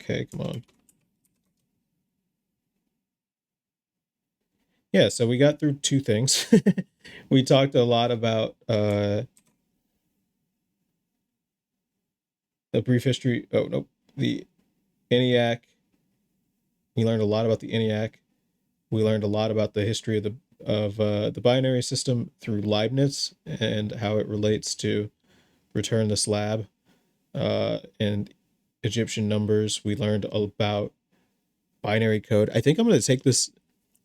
Okay, come on. Yeah, so we got through two things. We talked a lot about a brief history. Oh no, the ENIAC. We learned a lot about the ENIAC. We learned a lot about the history of the binary system through Leibniz and how it relates to return the slab and Egyptian numbers. We learned about binary code. I think I'm going to take this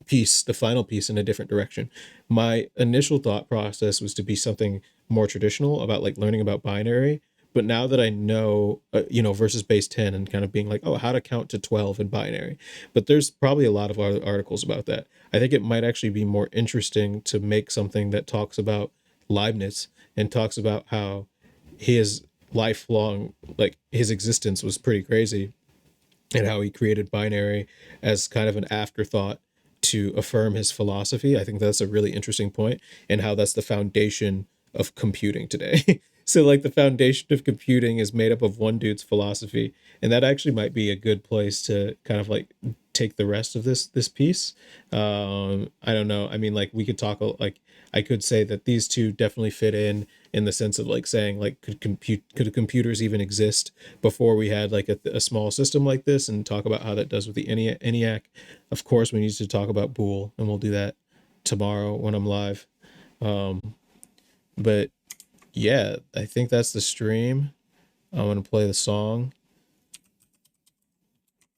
piece, the final piece, in a different direction. My initial thought process was to be something more traditional about like learning about binary. But now that I know, versus base 10 and kind of being like, oh, how to count to 12 in binary. But there's probably a lot of articles about that. I think it might actually be more interesting to make something that talks about Leibniz and talks about how his lifelong, like his existence was pretty crazy and how he created binary as kind of an afterthought to affirm his philosophy. I think that's a really interesting point, and how that's the foundation of computing today. So, like, the foundation of computing is made up of one dude's philosophy, and that actually might be a good place to kind of like take the rest of this piece. I don't know. I mean, like, we could talk like I could say that these two definitely fit in the sense of like saying like could computers even exist before we had like a small system like this, and talk about how that does with the ENIAC. Of course, we need to talk about Boole, and we'll do that tomorrow when I'm live. Um, but yeah, I think that's the stream. I'm gonna play the song.